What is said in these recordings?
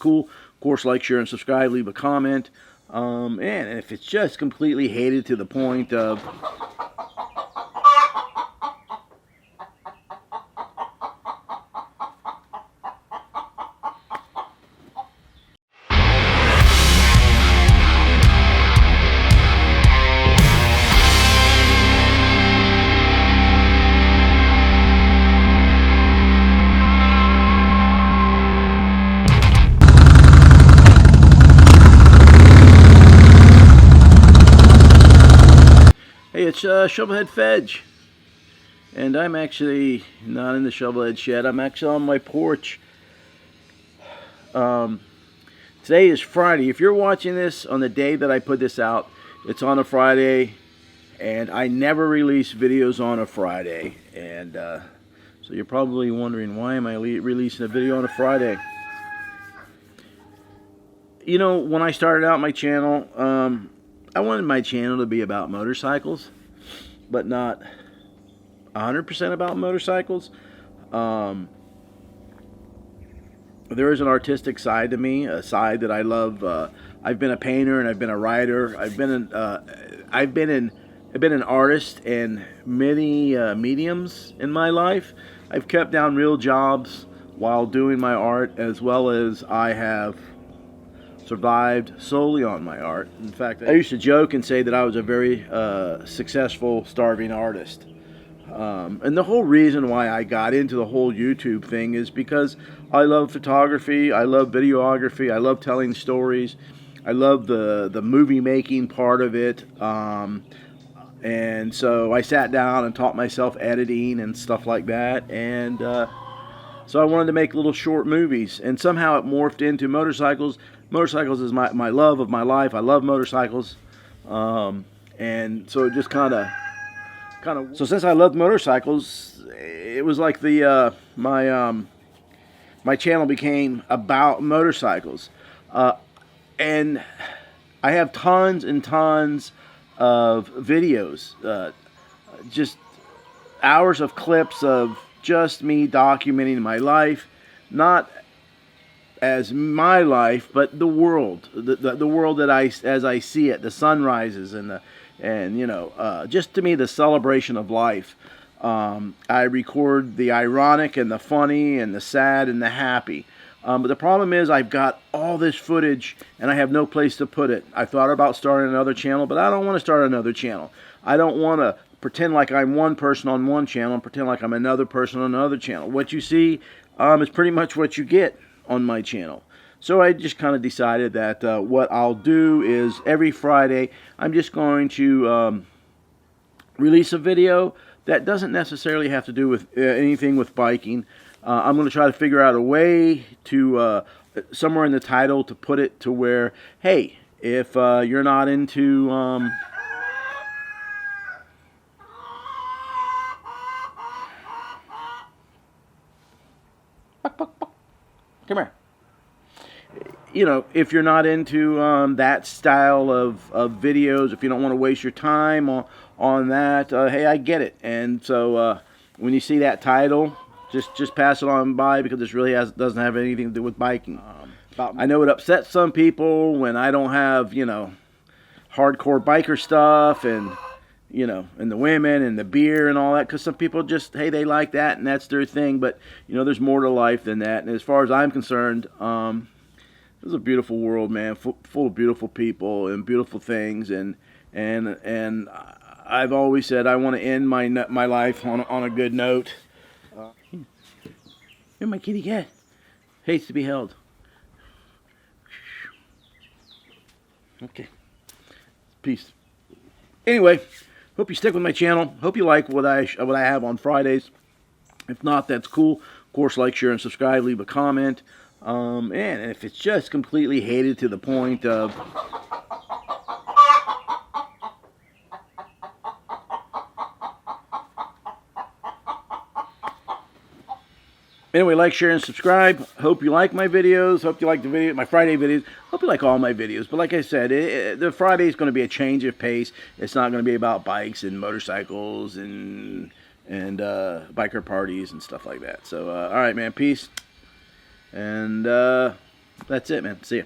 cool, of course, like, share, and subscribe. Leave a comment. And if it's just completely hated to the point of... Hey, it's shovelheadffej, and I'm actually not in the shovelhead shed. I'm actually on my porch. Today is Friday. If you're watching this on the day that I put this out, it's on a Friday, and I never release videos on a Friday. And so you're probably wondering, why am I releasing a video on a Friday? You know, when I started out my channel, I wanted my channel to be about motorcycles, but not 100% about motorcycles. There is an artistic side to me, a side that I love. I've been a painter and I've been a writer. I've been an artist in many mediums in my life. I've kept down real jobs while doing my art, as well as I have survived solely on my art. In fact, I used to joke and say that I was a very successful starving artist. And the whole reason why I got into the whole YouTube thing is because I love photography, I love videography, I love telling stories, I love the movie making part of it. And so I sat down and taught myself editing and stuff like that. And so I wanted to make little short movies, and somehow it morphed into motorcycles. Motorcycles is my love of my life. I love motorcycles, and so it just kind of. So since I loved motorcycles, it was like the my channel became about motorcycles, and I have tons and tons of videos, just hours of clips of just me documenting my life, not as my life, but the world, the world that as I see it, the sunrises and you know, just to me, the celebration of life. I record the ironic and the funny and the sad and the happy. But the problem is I've got all this footage and I have no place to put it. I thought about starting another channel, but I don't want to start another channel. I don't want to pretend like I'm one person on one channel and pretend like I'm another person on another channel. What you see is pretty much what you get on my channel. So I just kind of decided that what I'll do is every Friday I'm just going to release a video that doesn't necessarily have to do with anything with biking. I'm going to try to figure out a way to somewhere in the title to put it to where, hey, if you're not into come here. You know, if you're not into that style of videos, if you don't want to waste your time on that, hey, I get it. And so when you see that title, just pass it on by, because this really doesn't have anything to do with biking. I know it upsets some people when I don't have, you know, hardcore biker stuff and, you know, and the women and the beer and all that, because some people just, hey, they like that and that's their thing. But, you know, there's more to life than that. And as far as I'm concerned, this is a beautiful world, man, full of beautiful people and beautiful things. And I've always said I want to end my life on a good note. You're my kitty cat. Hates to be held. Okay. Peace. Anyway, hope you stick with my channel. Hope you like what I have on Fridays. If not, that's cool. Of course, like, share, and subscribe. Leave a comment. And if it's just completely hated to the point of... Anyway, like, share, and subscribe. Hope you like my videos. Hope you like my Friday videos. Hope you like all my videos. But like I said, the Friday is going to be a change of pace. It's not going to be about bikes and motorcycles and biker parties and stuff like that. So, all right, man. Peace. And That's it, man. See ya.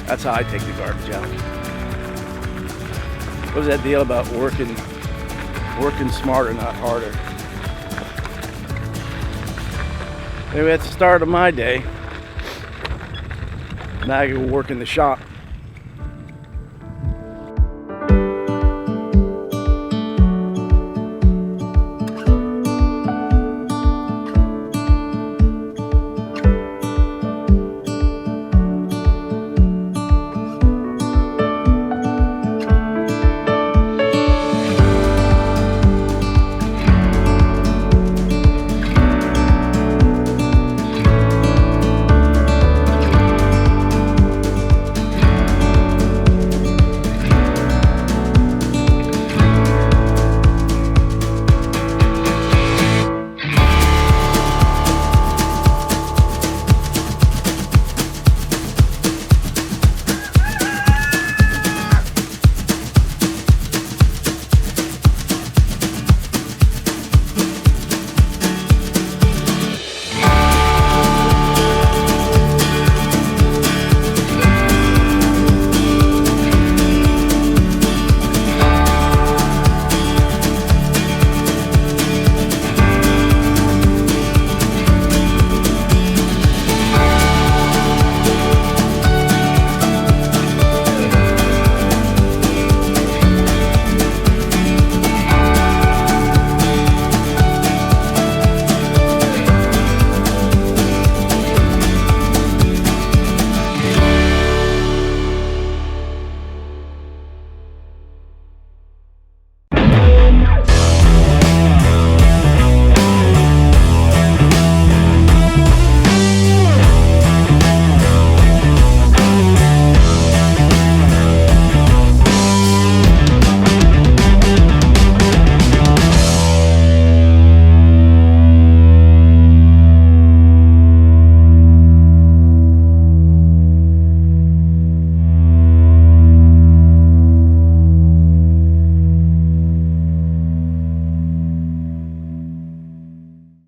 That's how I take the garbage out. What was that deal about working smarter, not harder? Anyway, that's the start of my day. Now I go work in the shop.